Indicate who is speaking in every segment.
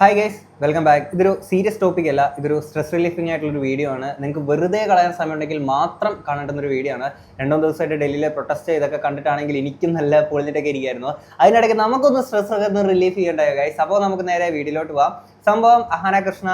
Speaker 1: Hi guys, welcome back. ഇതൊരു serious topic അല്ല, ഇതൊരു സ്ട്രെസ് റിലീഫിംഗ് ആയിട്ടുള്ളൊരു വീഡിയോ ആണ്. നിങ്ങൾക്ക് വെറുതെ കളയാൻ സമയം ഉണ്ടെങ്കിൽ മാത്രം കാണേണ്ടുന്നൊരു വീഡിയോ ആണ്. 2 ദിവസമായിട്ട് ഡൽഹിയിലെ പ്രൊട്ടസ്റ്റ് ഇതൊക്കെ കണ്ടിട്ടാണെങ്കിൽ എനിക്കും നല്ല പൊളിഞ്ഞിട്ടൊക്കെ ഇരിക്കുകയായിരുന്നു. അതിനിടയ്ക്ക് നമുക്കൊന്ന് സ്ട്രെസ് ഒക്കെ ഒന്ന് റിലീഫ് ചെയ്യേണ്ടായ ഗൈസ്. അപ്പോൾ നമുക്ക് നേരെ വീഡിയോയിലോട്ട് പോവാം. സംഭവം അഹാന കൃഷ്ണ,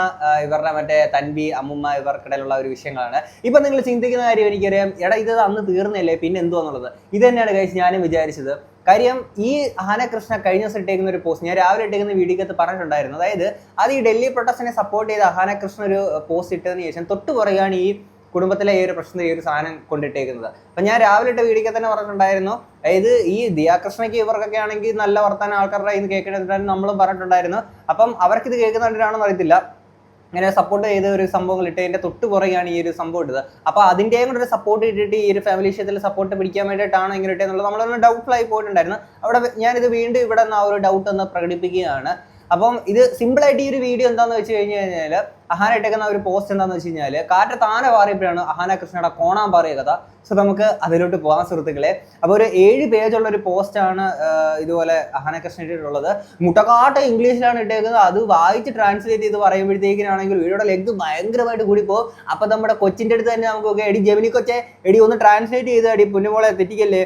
Speaker 1: ഇവരുടെ മറ്റേ തൻവി, അമ്മുമ്മ ഇവർക്കിടയിലുള്ള ഒരു വിഷയങ്ങളാണ്. ഇപ്പം നിങ്ങൾ ചിന്തിക്കുന്ന കാര്യം എനിക്കറിയാം, എടാ ഇത് അന്ന് തീർന്നില്ലേ, പിന്നെ എന്തുവാന്നുള്ളത്. ഇത് തന്നെയാണ് ഗൈസ് ഞാനും വിചാരിച്ചത്. കാര്യം ഈ അഹാന കൃഷ്ണ കഴിഞ്ഞ ദിവസം ഇട്ടേക്കുന്ന ഒരു പോസ്റ്റ് ഞാൻ രാവിലെ ഇട്ടേക്കുന്ന വീഡിയോക്കകത്ത് പറഞ്ഞിട്ടുണ്ടായിരുന്നു. അതായത് അത് ഈ ഡൽഹി പ്രൊട്ടസ്റ്റിനെ സപ്പോർട്ട് ചെയ്ത അഹാന കൃഷ്ണ ഒരു പോസ്റ്റ് ഇട്ടതിന് ശേഷം തൊട്ട് പുറകെയാണ് ഈ കുടുംബത്തിലെ ഈ ഒരു പ്രശ്നം, ഈ ഒരു സാധനം കൊണ്ടിട്ടേക്കുന്നത്. അപ്പൊ ഞാൻ രാവിലെ ഇട്ട വീഡിയോക്ക് തന്നെ പറഞ്ഞിട്ടുണ്ടായിരുന്നു, അതായത് ഈ ദിയാകൃഷ്ണയ്ക്ക് ഇവർക്കൊക്കെ ആണെങ്കിൽ നല്ല വർത്താനം ആൾക്കാരുടെ ഇത് കേൾക്കേണ്ടതായിട്ട് നമ്മളും പറഞ്ഞിട്ടുണ്ടായിരുന്നു. അപ്പം അവർക്കിത് കേൾക്കുന്നുണ്ടാണെന്ന് അറിയത്തില്ല, ഇങ്ങനെ സപ്പോർട്ട് ചെയ്ത ഒരു സംഭവങ്ങൾ ഇട്ടതിന്റെ തൊട്ട് പുറകെയാണ് ഈ ഒരു സംഭവം ഇട്ടത്. അപ്പൊ അതിന്റെയും കൂടെ ഒരു സപ്പോർട്ട് ഇട്ടിട്ട് ഈ ഒരു ഫാമിലി വിഷയത്തിൽ സപ്പോർട്ട് പിടിക്കാൻ വേണ്ടിയിട്ടാണ് ഇങ്ങനെ ഇട്ടെന്നുള്ളത് നമ്മളൊന്ന് ഡൗട്ട്ഫുൾ ആയി പോയിട്ടുണ്ടായിരുന്നു. അവിടെ ഞാനിത് വീണ്ടും ഇവിടെ നിന്ന് ആ ഒരു ഡൗട്ട് ഒന്ന് പ്രകടിപ്പിക്കുകയാണ്. അപ്പം ഇത് സിമ്പിളായിട്ട് ഈ ഒരു വീഡിയോ എന്താന്ന് വെച്ച് കഴിഞ്ഞ് കഴിഞ്ഞാൽ, അഹാന ഇട്ടേക്കുന്ന ഒരു പോസ്റ്റ് എന്താന്ന് വെച്ച് കഴിഞ്ഞാൽ, കാറ്റ് താന പാറിയപ്പോഴാണ് അഹാന കൃഷ്ണയുടെ കോണാൻ പാറിയ കഥ. സോ നമുക്ക് അതിലോട്ട് പോകാൻ സുഹൃത്തുക്കളെ. അപ്പോൾ ഒരു 7 പേജുള്ള ഒരു പോസ്റ്റാണ് ഇതുപോലെ അഹാന കൃഷ്ണ ഇട്ടിട്ടുള്ളത്. മുട്ടക്കാട്ട് ഇംഗ്ലീഷിലാണ് ഇട്ടേക്കുന്നത്. അത് വായിച്ച് ട്രാൻസ്ലേറ്റ് ചെയ്ത് പറയുമ്പോഴത്തേക്കിനാണെങ്കിൽ വീഡിയോയുടെ ലെഗ് ഭയങ്കരമായിട്ട് കൂടിപ്പോ. അപ്പൊ നമ്മുടെ കൊച്ചിന്റെ അടുത്ത് തന്നെ നമുക്കൊക്കെ എടി ജെമിനി കൊച്ചെ, എടി ഒന്ന് ട്രാൻസ്ലേറ്റ് ചെയ്ത് അടി പൊന്നുമോളെ തെറ്റിക്കല്ലേ.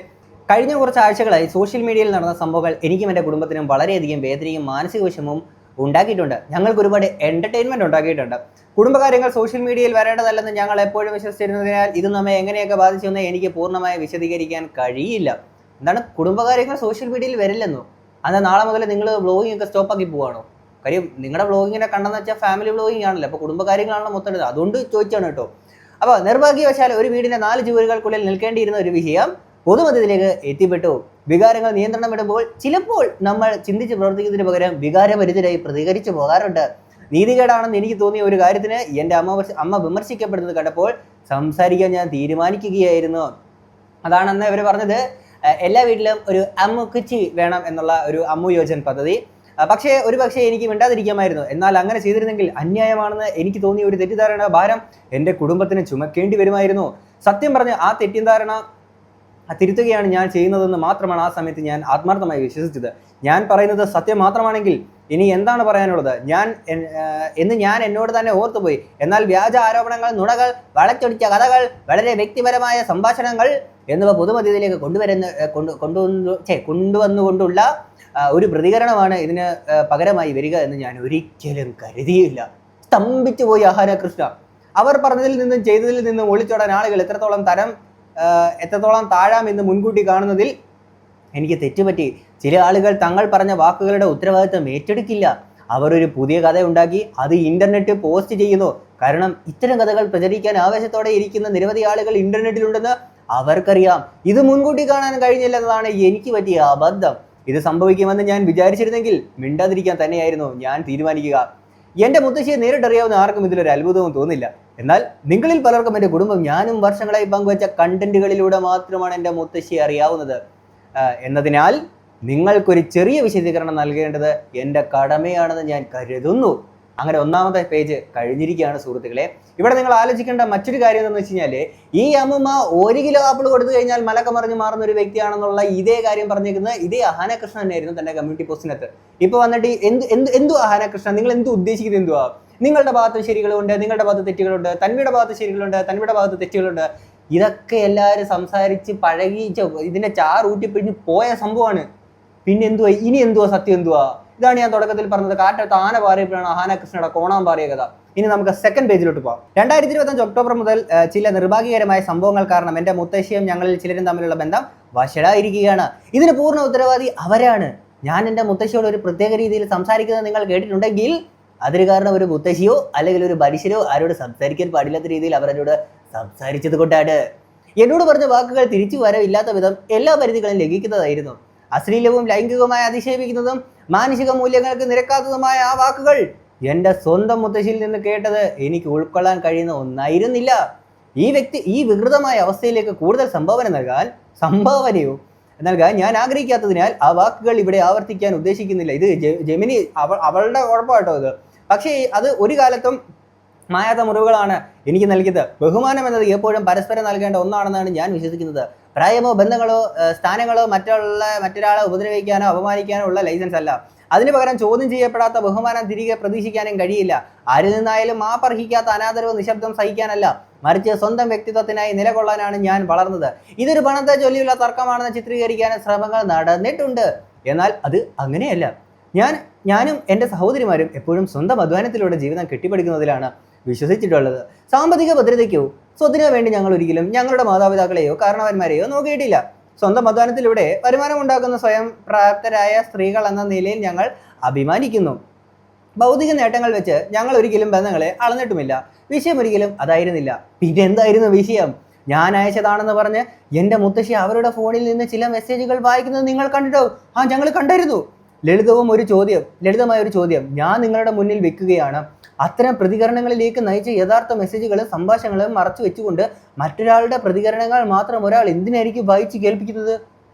Speaker 1: കഴിഞ്ഞ കുറച്ച് ആഴ്ചകളായി സോഷ്യൽ മീഡിയയിൽ നടന്ന സംഭവങ്ങൾ എനിക്കും എൻ്റെ കുടുംബത്തിനും വളരെയധികം വേദനയും മാനസിക വിഷമവും ഉണ്ടാക്കിയിട്ടുണ്ട്. ഞങ്ങൾക്ക് ഒരുപാട് എൻ്റർടൈൻമെൻറ്റ് ഉണ്ടാക്കിയിട്ടുണ്ട്. കുടുംബകാര്യങ്ങൾ സോഷ്യൽ മീഡിയയിൽ വരേണ്ടതല്ലെന്ന് ഞങ്ങൾ എപ്പോഴും വിശ്വസിച്ചിരുന്നതിനാൽ ഇത് നമ്മെ എങ്ങനെയൊക്കെ ബാധിച്ചുവെന്ന് എനിക്ക് പൂർണ്ണമായി വിശദീകരിക്കാൻ കഴിയില്ല. എന്താണ് കുടുംബകാര്യങ്ങൾ സോഷ്യൽ മീഡിയയിൽ വരില്ലെന്നോ? എന്നാൽ നാളെ മുതൽ നിങ്ങൾ വ്ളോഗിംഗ് ഒക്കെ സ്റ്റോപ്പാക്കി പോവാണോ? കാര്യം നിങ്ങളുടെ വ്ളോഗിങ്ങിനെ കണ്ടെന്ന് വെച്ചാൽ ഫാമിലി വ്ളോഗിംഗ് ആണല്ലോ, അപ്പോൾ കുടുംബകാര്യങ്ങളാണല്ലോ മൊത്തം എടുത്തത്. അതുകൊണ്ട് ചോദിച്ചാണ് കേട്ടോ. അപ്പോൾ നിർഭാഗ്യവശാൽ ഒരു വീടിൻ്റെ 4 ചുവരുകൾക്കുള്ളിൽ നിൽക്കേണ്ടിയിരുന്ന ഒരു വിഷയം പൊതുമധ്യത്തിലേക്ക് എത്തിപ്പെട്ടു. വികാരങ്ങൾ നിയന്ത്രണം വിടുമ്പോൾ ചിലപ്പോൾ നമ്മൾ ചിന്തിച്ച് പ്രവർത്തിക്കുന്നതിന് പകരം വികാരഭരിതരായി പ്രതികരിച്ചു പോകാറുണ്ട്. നീതികേടാണെന്ന് എനിക്ക് തോന്നിയ ഒരു കാര്യത്തിന് എൻ്റെ അമ്മ വിമർശിക്കപ്പെടുന്നത് കണ്ടപ്പോൾ സംസാരിക്കാൻ ഞാൻ തീരുമാനിക്കുകയായിരുന്നു. അതാണെന്ന് ഇവർ പറഞ്ഞത്. എല്ലാ വീട്ടിലും ഒരു അമ്മു കുച്ചി വേണം എന്നുള്ള ഒരു അമ്മു യോജന പദ്ധതി. പക്ഷേ എനിക്ക് മിണ്ടാതിരിക്കാമായിരുന്നു. എന്നാൽ അങ്ങനെ ചെയ്തിരുന്നെങ്കിൽ അന്യായമാണെന്ന് എനിക്ക് തോന്നിയ ഒരു തെറ്റിദ്ധാരണ ഭാരം എൻ്റെ കുടുംബത്തിന് ചുമക്കേണ്ടി വരുമായിരുന്നു. സത്യം പറഞ്ഞ് ആ തെറ്റിദ്ധാരണ തിരുത്തുകയാണ് ഞാൻ ചെയ്യുന്നതെന്ന് മാത്രമാണ് ആ സമയത്ത് ഞാൻ ആത്മാർത്ഥമായി വിശ്വസിച്ചത്. ഞാൻ പറയുന്നത് സത്യം മാത്രമാണെങ്കിൽ ഇനി എന്താണ് പറയാനുള്ളത് എന്ന് ഞാൻ എന്നോട് തന്നെ ഓർത്തുപോയി. എന്നാൽ വ്യാജ ആരോപണങ്ങൾ, നുണകൾ, വളച്ചൊടിച്ച കഥകൾ, വളരെ വ്യക്തിപരമായ സംഭാഷണങ്ങൾ എന്നിവ പൊതുമധ്യത്തിലേക്ക് കൊണ്ടുവന്നുകൊണ്ടുള്ള ഒരു പ്രതികരണമാണ് ഇതിന് പകരമായി വരിക എന്ന് ഞാൻ ഒരിക്കലും കരുതിയില്ല. സ്തംഭിച്ചു പോയി അഹാന കൃഷ്ണ. അവർ പറഞ്ഞതിൽ നിന്നും ചെയ്തതിൽ നിന്നും ഒളിച്ചോടാൻ ആളുകൾ എത്രത്തോളം താഴാമെന്ന് മുൻകൂട്ടി കാണുന്നതിൽ എനിക്ക് തെറ്റുപറ്റി. ചില ആളുകൾ തങ്ങൾ പറഞ്ഞ വാക്കുകളുടെ ഉത്തരവാദിത്വം ഏറ്റെടുക്കില്ല. അവർ ഒരു പുതിയ കഥ ഉണ്ടാക്കി അത് ഇന്റർനെറ്റ് പോസ്റ്റ് ചെയ്യുന്നു. കാരണം ഇത്തരം കഥകൾ പ്രചരിക്കാൻ ആവേശത്തോടെ ഇരിക്കുന്ന നിരവധി ആളുകൾ ഇന്റർനെറ്റിലുണ്ടെന്ന് അവർക്കറിയാം. ഇത് മുൻകൂട്ടി കാണാൻ കഴിഞ്ഞില്ലെന്നതാണ് എനിക്ക് പറ്റിയ അബദ്ധം. ഇത് സംഭവിക്കുമെന്ന് ഞാൻ വിചാരിച്ചിരുന്നെങ്കിൽ മിണ്ടാതിരിക്കാൻ തന്നെയായിരുന്നു ഞാൻ തീരുമാനിക്കുക. എൻ്റെ മുത്തശ്ശിയെ നേരിട്ടറിയാവുന്ന ആർക്കും ഇതിലൊരു അത്ഭുതവും തോന്നില്ല. എന്നാൽ നിങ്ങളിൽ പലർക്കും എൻ്റെ കുടുംബം ഞാനും വർഷങ്ങളായി പങ്കുവച്ച കണ്ടന്റുകളിലൂടെ മാത്രമാണ് എൻ്റെ മുത്തശ്ശിയെ അറിയാവുന്നത് എന്നതിനാൽ നിങ്ങൾക്കൊരു ചെറിയ വിശദീകരണം നൽകേണ്ടത് എൻ്റെ കടമയാണെന്ന് ഞാൻ കരുതുന്നു. അങ്ങനെ 1ാമത്തെ പേജ് കഴിഞ്ഞിരിക്കുകയാണ് സുഹൃത്തുക്കളെ. ഇവിടെ നിങ്ങൾ ആലോചിക്കേണ്ട മറ്റൊരു കാര്യം എന്താണെന്ന് വെച്ച് കഴിഞ്ഞാൽ, ഈ അമ്മൂമ്മ 1 കിലോ ആപ്പിൾ കൊടുത്തു കഴിഞ്ഞാൽ മലക്ക മറിഞ്ഞ് മാറുന്ന ഒരു വ്യക്തിയാണെന്നുള്ള ഇതേ കാര്യം പറഞ്ഞിരിക്കുന്നത് ഇതേ അഹാന കൃഷ്ണ തന്നെയായിരുന്നു തന്റെ കമ്മ്യൂണിറ്റി പോസ്റ്റിനകത്ത്. ഇപ്പൊ വന്നിട്ട് എന്തു അഹാന കൃഷ്ണ, നിങ്ങൾ എന്ത് ഉദ്ദേശിക്കുന്നത്? എന്തുവാ? നിങ്ങളുടെ ഭാഗത്ത് ശരികളുണ്ട്, നിങ്ങളുടെ ഭാഗത്ത് തെറ്റുകളുണ്ട്, തന്വിയുടെ ഭാഗത്ത് ശരികളുണ്ട്, തന്വിയുടെ ഭാഗത്ത് തെറ്റുകളുണ്ട്. ഇതൊക്കെ എല്ലാവരും സംസാരിച്ച് പഴകി ഇതിന്റെ ചാറൂറ്റിപ്പിടിഞ്ഞ് പോയ സംഭവമാണ്. പിന്നെ എന്തുവാ ഇനി? എന്തുവാ സത്യം? എന്തുവാ? ഇതാണ് ഞാൻ തുടക്കത്തിൽ പറഞ്ഞത്. കാറ്റത്ത് ആന പാറിയപ്പോഴാണ് അഹാന കൃഷ്ണയുടെ കോണാൻ പാറിയ കഥ. ഇനി നമുക്ക് 2nd പേജിലോട്ട് പോകാം. 2025 ഒക്ടോബർ മുതൽ ചില നിർഭാഗ്യകരമായ സംഭവങ്ങൾ കാരണം എൻ്റെ മുത്തശ്ശിയും ഞങ്ങളിൽ ചിലരും തമ്മിലുള്ള ബന്ധം വഷളായിരിക്കുകയാണ്. ഇതിന് പൂർണ്ണ ഉത്തരവാദി അവരാണ്. ഞാൻ എൻ്റെ മുത്തശ്ശിയോട് ഒരു പ്രത്യേക രീതിയിൽ സംസാരിക്കുന്നത് നിങ്ങൾ കേട്ടിട്ടുണ്ടെങ്കിൽ അതിന് കാരണം ഒരു മുത്തശ്ശിയോ അല്ലെങ്കിൽ ഒരു മനുഷ്യരോ ആരോട് സംസാരിക്കാൻ പാടില്ലാത്ത രീതിയിൽ അവരോട് സംസാരിച്ചത് കൊണ്ടാണ്. എന്നോട് പറഞ്ഞ വാക്കുകൾ തിരിച്ചു വരവില്ലാത്ത വിധം എല്ലാ പരിധികളും ലംഘിക്കുന്നതായിരുന്നു. അശ്ലീലവും ലൈംഗികവുമായി അധിക്ഷേപിക്കുന്നതും മാനസിക മൂല്യങ്ങൾക്ക് നിരക്കാത്തതുമായ ആ വാക്കുകൾ എൻ്റെ സ്വന്തം മുത്തശ്ശിയിൽ നിന്ന് കേട്ടത് എനിക്ക് ഉൾക്കൊള്ളാൻ കഴിയുന്ന ഒന്നായിരുന്നില്ല. ഈ വ്യക്തി ഈ വികൃതമായ അവസ്ഥയിലേക്ക് കൂടുതൽ സംഭാവനയോ നൽകാൻ ഞാൻ ആഗ്രഹിക്കാത്തതിനാൽ ആ വാക്കുകൾ ഇവിടെ ആവർത്തിക്കാൻ ഉദ്ദേശിക്കുന്നില്ല. ഇത് ജെമിനി അവളുടെ കുഴപ്പമായിട്ടോ ഇത്. പക്ഷേ അത് ഒരു കാലത്തും മായാത്ത മുറിവുകളാണ് എനിക്ക് നൽകിയത്. ബഹുമാനം എന്നത് എപ്പോഴും പരസ്പരം നൽകേണ്ട ഒന്നാണെന്നാണ് ഞാൻ വിശ്വസിക്കുന്നത്. പ്രായമോ ബന്ധങ്ങളോ സ്ഥാനങ്ങളോ മറ്റൊരാളെ ഉപദ്രവിക്കാനോ അപമാനിക്കാനോ ഉള്ള ലൈസൻസ് അല്ല. അതിന് പകരം ചോദ്യം ചെയ്യപ്പെടാത്ത ബഹുമാനം തിരികെ പ്രതീക്ഷിക്കാനും കഴിയില്ല. ആരിൽ നിന്നായാലും മാപ്പർഹിക്കാത്ത അനാദരവ് നിശബ്ദം സഹിക്കാനല്ല, മറിച്ച് സ്വന്തം വ്യക്തിത്വത്തിനായി നിലകൊള്ളാനാണ് ഞാൻ വളർന്നത്. ഇതൊരു പണത്തെ ചൊല്ലിയുള്ള തർക്കമാണെന്ന് ചിത്രീകരിക്കാൻ ശ്രമങ്ങൾ നടന്നിട്ടുണ്ട്. എന്നാൽ അത് അങ്ങനെയല്ല. ഞാനും എൻ്റെ സഹോദരിമാരും എപ്പോഴും സ്വന്തം അധ്വാനത്തിലൂടെ ജീവിതം കെട്ടിപ്പടുക്കുന്നതിലാണ് വിശ്വസിച്ചിട്ടുള്ളത്. സാമ്പത്തിക ഭദ്രതയ്ക്കോ സ്വത്തിനോ വേണ്ടി ഞങ്ങൾ ഒരിക്കലും ഞങ്ങളുടെ മാതാപിതാക്കളെയോ കാരണവന്മാരെയോ നോക്കിയിട്ടില്ല. സ്വന്തം അധ്വാനത്തിലൂടെ വരുമാനം ഉണ്ടാക്കുന്ന സ്വയം പ്രാപ്തരായ സ്ത്രീകൾ എന്ന നിലയിൽ ഞങ്ങൾ അഭിമാനിക്കുന്നു. ഭൗതിക നേട്ടങ്ങൾ വെച്ച് ഞങ്ങൾ ഒരിക്കലും ബന്ധങ്ങളെ അളന്നിട്ടുമില്ല. വിഷയം ഒരിക്കലും അതായിരുന്നില്ല. പിന്നെ എന്തായിരുന്നു വിഷയം? ഞാൻ അയച്ചതാണെന്ന് പറഞ്ഞ് എൻ്റെ മുത്തശ്ശി അവരുടെ ഫോണിൽ നിന്ന് ചില മെസ്സേജുകൾ വായിക്കുന്നത് നിങ്ങൾ കണ്ടിട്ടോ? ഞങ്ങൾ കണ്ടായിരുന്നു. ലളിതമായ ഒരു ചോദ്യം ഞാൻ നിങ്ങളുടെ മുന്നിൽ വെക്കുകയാണ്. അത്തരം പ്രതികരണങ്ങളിലേക്ക് നയിച്ച യഥാർത്ഥ മെസ്സേജുകളും സംഭാഷണങ്ങളും മറച്ചു വെച്ചുകൊണ്ട് മറ്റൊരാളുടെ പ്രതികരണങ്ങൾ മാത്രം ഒരാൾ എന്തിനായിരിക്കും വായിച്ച് കേൾപ്പിക്കുന്നത്?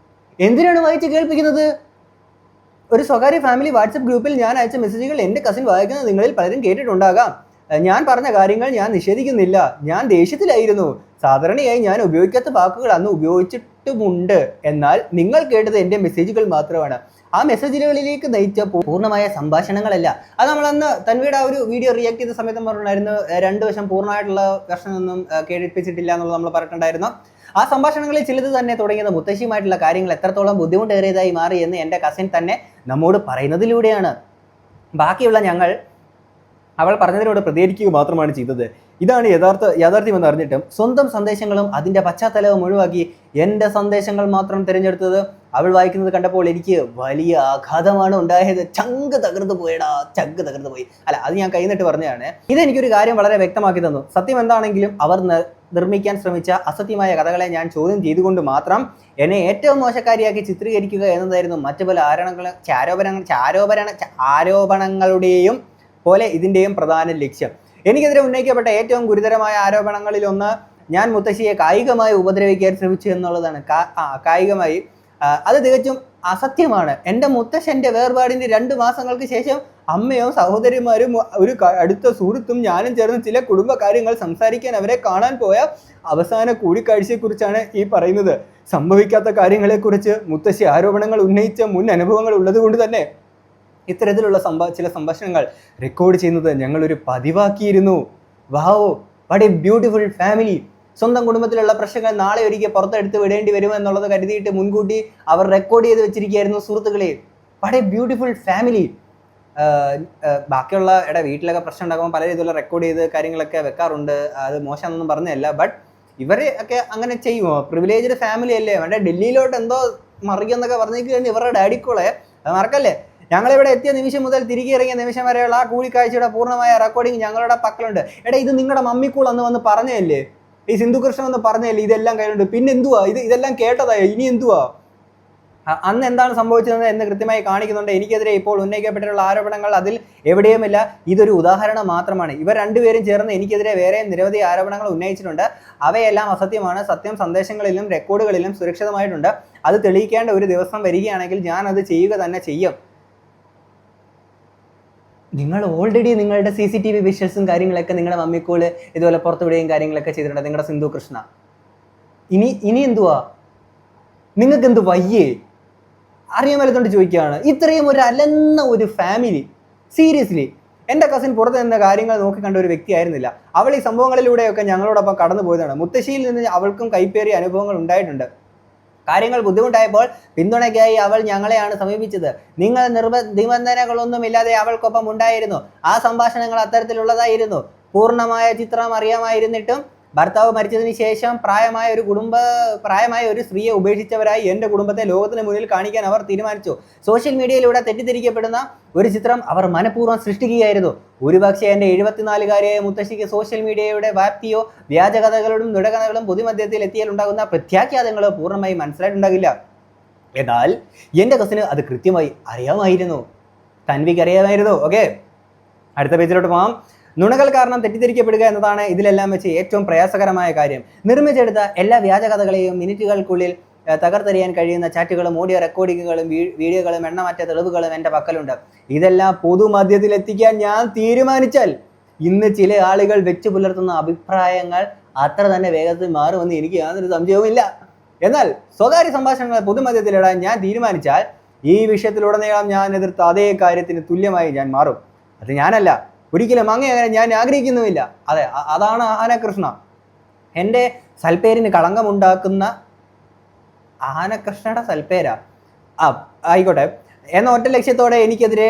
Speaker 1: എന്തിനാണ് വായിച്ച് കേൾപ്പിക്കുന്നത്? ഒരു സ്വകാര്യ ഫാമിലി വാട്സപ്പ് ഗ്രൂപ്പിൽ ഞാൻ അയച്ച മെസ്സേജുകൾ എൻ്റെ കസിൻ വായിക്കുന്നത് നിങ്ങളിൽ പലരും കേട്ടിട്ടുണ്ടാകാം. ഞാൻ പറഞ്ഞ കാര്യങ്ങൾ ഞാൻ നിഷേധിക്കുന്നില്ല. ഞാൻ ദേഷ്യത്തിലായിരുന്നു. സാധാരണയായി ഞാൻ ഉപയോഗിക്കാത്ത വാക്കുകൾ അന്ന് ഉപയോഗിച്ചിട്ടുമുണ്ട്. എന്നാൽ നിങ്ങൾ കേട്ടത് എൻ്റെ മെസ്സേജുകൾ മാത്രമാണ്. ആ മെസ്സേജുകളിലേക്ക് നയിച്ച പൂർണ്ണമായ സംഭാഷണങ്ങളല്ല. അത് നമ്മളന്ന് തൻവിയുടെ ആ ഒരു വീഡിയോ റിയാക്ട് ചെയ്ത സമയത്ത് പറഞ്ഞിട്ടുണ്ടായിരുന്നു, 2 വശം പൂർണ്ണമായിട്ടുള്ള വെർഷനൊന്നും കേൾപ്പിച്ചിട്ടില്ല എന്നുള്ളത് നമ്മൾ പറഞ്ഞിട്ടുണ്ടായിരുന്നു. ആ സംഭാഷണങ്ങളിൽ ചിലത് തന്നെ തുടങ്ങിയത് മുത്തശ്ശിയുമായിട്ടുള്ള കാര്യങ്ങൾ എത്രത്തോളം ബുദ്ധിമുട്ടേറിയതായി മാറി എന്ന് എൻ്റെ കസിൻ തന്നെ നമ്മോട് പറയുന്നതിലൂടെയാണ്. ബാക്കിയുള്ള ഞങ്ങൾ അവൾ പറഞ്ഞതിനോട് പ്രതികരിക്കുക മാത്രമാണ് ചെയ്തത്. ഇതാണ് യാഥാർത്ഥ്യമെന്ന് അറിഞ്ഞിട്ടും സ്വന്തം സന്ദേശങ്ങളും അതിൻ്റെ പശ്ചാത്തലവും ഒഴിവാക്കി എൻ്റെ സന്ദേശങ്ങൾ മാത്രം തിരഞ്ഞെടുത്തത് അവൾ വായിക്കുന്നത് കണ്ടപ്പോൾ എനിക്ക് വലിയ ആഘാതമാണ് ഉണ്ടായത്. ചങ്ക് തകർന്നു പോയി. അല്ല, അത് ഞാൻ കൈന്നിട്ട് പറഞ്ഞതാണ്. ഇതെനിക്കൊരു കാര്യം വളരെ വ്യക്തമാക്കി തന്നു. സത്യം എന്താണെങ്കിലും അവർ നിർമ്മിക്കാൻ ശ്രമിച്ച അസത്യമായ കഥകളെ ഞാൻ ചോദ്യം ചെയ്തുകൊണ്ട് മാത്രം എന്നെ ഏറ്റവും മോശക്കാരിയാക്കി ചിത്രീകരിക്കുക എന്നതായിരുന്നു മറ്റു പല ആരോപണങ്ങളുടെയും പോലെ ഇതിൻ്റെയും പ്രധാന ലക്ഷ്യം. എനിക്കെതിരെ ഉന്നയിക്കപ്പെട്ട ഏറ്റവും ഗുരുതരമായ ആരോപണങ്ങളിൽ ഒന്ന് ഞാൻ മുത്തശ്ശിയെ കായികമായി ഉപദ്രവിക്കാൻ ശ്രമിച്ചു എന്നുള്ളതാണ്. കായികമായി അത് തികച്ചും അസത്യമാണ്. എൻ്റെ മുത്തശ്ശൻ്റെ വേർപാടിൻ്റെ 2 മാസങ്ങൾക്ക് ശേഷം അമ്മയോ സഹോദരിമാരും ഒരു അടുത്ത സുഹൃത്തും ഞാനും ചേർന്ന് ചില കുടുംബ കാര്യങ്ങൾ സംസാരിക്കാൻ അവരെ കാണാൻ പോയ അവസാന കൂടിക്കാഴ്ചയെക്കുറിച്ചാണ് ഈ പറയുന്നത്. സംഭവിക്കാത്ത കാര്യങ്ങളെക്കുറിച്ച് മുത്തശ്ശി ആരോപണങ്ങൾ ഉന്നയിച്ച മുൻ അനുഭവങ്ങൾ ഉള്ളത് കൊണ്ട് തന്നെ ഇത്തരത്തിലുള്ള ചില സംഭാഷണങ്ങൾ റെക്കോർഡ് ചെയ്യുന്നത് ഞങ്ങളൊരു പതിവാക്കിയിരുന്നു. വാവോ, വാട്ട് എ ബ്യൂട്ടിഫുൾ ഫാമിലി. സ്വന്തം കുടുംബത്തിലുള്ള പ്രശ്നങ്ങൾ നാളെ ഒരിക്കൽ പുറത്തെടുത്ത് വിടേണ്ടി വരുമെന്നുള്ളത് കരുതിയിട്ട് മുൻകൂട്ടി അവർ റെക്കോർഡ് ചെയ്ത് വെച്ചിരിക്കുകയായിരുന്നു സുഹൃത്തുക്കളെ. What A beautiful family. ബാക്കിയുള്ള വീട്ടിലൊക്കെ പ്രശ്നം ഉണ്ടാക്കുമ്പോൾ പല രീതിയിലുള്ള റെക്കോർഡ് ചെയ്ത് കാര്യങ്ങളൊക്കെ വെക്കാറുണ്ട്. അത് മോശമാണെന്നൊന്നും പറഞ്ഞതല്ല. ബട്ട് ഇവരെ ഒക്കെ അങ്ങനെ ചെയ്യുമോ? പ്രിവിലേജ്ഡ് ഫാമിലി അല്ലേ? വേണ്ട ഡൽഹിയിലോട്ട് എന്തോ മറിയെന്നൊക്കെ പറഞ്ഞേക്കുകയാണ് ഇവരുടെ ഡാഡിക്കോളെ. അത് മറക്കല്ലേ. ഞങ്ങളിവിടെ എത്തിയ നിമിഷം മുതൽ തിരികെ ഇറങ്ങിയ നിമിഷം വരെയുള്ള ആ കൂടിക്കാഴ്ചയുടെ പൂർണ്ണമായ റെക്കോർഡിങ് ഞങ്ങളുടെ പക്കലുണ്ട്. ഇത് നിങ്ങളുടെ മമ്മിക്കൂൾ അന്ന് വന്ന് പറഞ്ഞതല്ലേ? ഈ സിന്ധു കൃഷ്ണൻ എന്ന് പറഞ്ഞതല്ലേ? ഇതെല്ലാം കയ്യിലുണ്ട്. പിന്നെ എന്തുവാ ഇതെല്ലാം കേട്ടതായോ? ഇനി എന്തുവാ? അന്ന് എന്താണ് സംഭവിച്ചത് എന്ന് കൃത്യമായി കാണിക്കുന്നുണ്ട്. എനിക്കെതിരെ ഇപ്പോൾ ഉന്നയിക്കപ്പെട്ടിട്ടുള്ള ആരോപണങ്ങൾ അതിൽ എവിടെയുമില്ല. ഇതൊരു ഉദാഹരണം മാത്രമാണ്. ഇവർ രണ്ടുപേരും ചേർന്ന് എനിക്കെതിരെ വേറെ നിരവധി ആരോപണങ്ങൾ ഉന്നയിച്ചിട്ടുണ്ട്. അവയെല്ലാം അസത്യമാണ്. സത്യം സന്ദേശങ്ങളിലും റെക്കോർഡുകളിലും സുരക്ഷിതമായിട്ടുണ്ട്. അത് തെളിയിക്കേണ്ട ഒരു ദിവസം വരികയാണെങ്കിൽ ഞാൻ അത് ചെയ്യുക തന്നെ ചെയ്യും. നിങ്ങൾ ഓൾറെഡി നിങ്ങളുടെ CCTV വിഷ്വൽസും കാര്യങ്ങളൊക്കെ നിങ്ങളുടെ മമ്മിക്കോള് ഇതുപോലെ പുറത്തുവിടുകയും കാര്യങ്ങളൊക്കെ ചെയ്തിട്ടുണ്ട്. നിങ്ങളുടെ സിന്ധു കൃഷ്ണ ഇനി എന്തുവാ? നിങ്ങൾക്ക് എന്ത് വയ്യേ? അറിയാൻ മേലത്തോണ്ട് ചോദിക്കുകയാണ്. ഇത്രയും ഒരു അലന്ന ഒരു ഫാമിലി, സീരിയസ്ലി. എൻ്റെ കസിൻ പുറത്ത് നിന്ന കാര്യങ്ങൾ നോക്കിക്കണ്ട ഒരു വ്യക്തി ആയിരുന്നില്ല. അവൾ ഈ സംഭവങ്ങളിലൂടെയൊക്കെ ഞങ്ങളോടൊപ്പം കടന്നു പോയതാണ്. മുത്തശ്ശിയിൽ നിന്ന് അവൾക്കും കൈപ്പേറിയ അനുഭവങ്ങൾ ഉണ്ടായിട്ടുണ്ട്. കാര്യങ്ങൾ ബുദ്ധിമുട്ടായപ്പോൾ പിന്തുണയ്ക്കായി അവൾ ഞങ്ങളെയാണ് സമീപിച്ചത്. നിങ്ങൾ നിബന്ധനകളൊന്നുമില്ലാതെ അവൾക്കൊപ്പം ഉണ്ടായിരുന്നു. ആ സംഭാഷണങ്ങൾ അത്തരത്തിലുള്ളതായിരുന്നു. പൂർണ്ണമായ ചിത്രം അറിയാമായിരുന്നിട്ടും ഭർത്താവ് മരിച്ചതിന് ശേഷം പ്രായമായ ഒരു സ്ത്രീയെ ഉപേക്ഷിച്ചവരായി എൻ്റെ കുടുംബത്തെ ലോകത്തിന് മുന്നിൽ കാണിക്കാൻ അവർ തീരുമാനിച്ചു. സോഷ്യൽ മീഡിയയിലൂടെ തെറ്റിദ്ധരിക്കപ്പെടുന്ന ഒരു ചിത്രം അവർ മനഃപൂർവ്വം സൃഷ്ടിക്കുകയായിരുന്നു. ഒരുപക്ഷെ എൻ്റെ 74-കാരിയായ മുത്തശ്ശിക്ക് സോഷ്യൽ മീഡിയയുടെ വ്യാപ്തിയോ വ്യാജകഥകളും നുടകഥകളും പൊതുമധ്യത്തിൽ എത്തിയാൽ ഉണ്ടാകുന്ന പ്രത്യാഘാതങ്ങളോ പൂർണ്ണമായി മനസ്സിലായിട്ടുണ്ടാകില്ല. എന്നാൽ എൻ്റെ കസിന് അത് കൃത്യമായി അറിയാമായിരുന്നു. തൻവിക്ക് അറിയാമായിരുന്നു. ഓക്കെ, അടുത്ത പേജിലോട്ട് പോകാം. നുണകൾ കാരണം തെറ്റിദ്ധരിക്കപ്പെടുക എന്നതാണ് ഇതിലെല്ലാം വെച്ച് ഏറ്റവും പ്രയാസകരമായ കാര്യം. നിർമ്മിച്ചെടുത്ത എല്ലാ വ്യാജകഥകളെയും മിനിറ്റുകൾക്കുള്ളിൽ തകർത്തെറിയാൻ കഴിയുന്ന ചാറ്റുകളും ഓഡിയോ റെക്കോർഡിങ്ങുകളും വീഡിയോകളും എണ്ണമറ്റ തെളിവുകളും എൻ്റെ പക്കലുണ്ട്. ഇതെല്ലാം പൊതുമധ്യത്തിലെത്തിക്കാൻ ഞാൻ തീരുമാനിച്ചാൽ ഇന്ന് ചില ആളുകൾ വെച്ചു പുലർത്തുന്ന അഭിപ്രായങ്ങൾ അത്ര തന്നെ വേഗത്തിൽ മാറുമെന്ന് എനിക്ക് യാതൊരു സംശയവുമില്ല. എന്നാൽ സ്വകാര്യ സംഭാഷണങ്ങൾ പൊതുമധ്യത്തിലിടാൻ ഞാൻ തീരുമാനിച്ചാൽ ഈ വിഷയത്തിലുടനീളം ഞാൻ എതിർത്ത അതേ കാര്യത്തിന് തുല്യമായി ഞാൻ മാറും. അത് ഞാനല്ല, ഒരിക്കലും അങ്ങനെ ഞാൻ ആഗ്രഹിക്കുന്നുമില്ല. അതെ, അതാണ് ആനകൃഷ്ണ. എൻ്റെ സൽപ്പേരിന് കളങ്കമുണ്ടാക്കുന്ന ആനകൃഷ്ണയുടെ സൽപ്പേരാ ആയിക്കോട്ടെ എന്ന ഒറ്റ ലക്ഷ്യത്തോടെ എനിക്കെതിരെ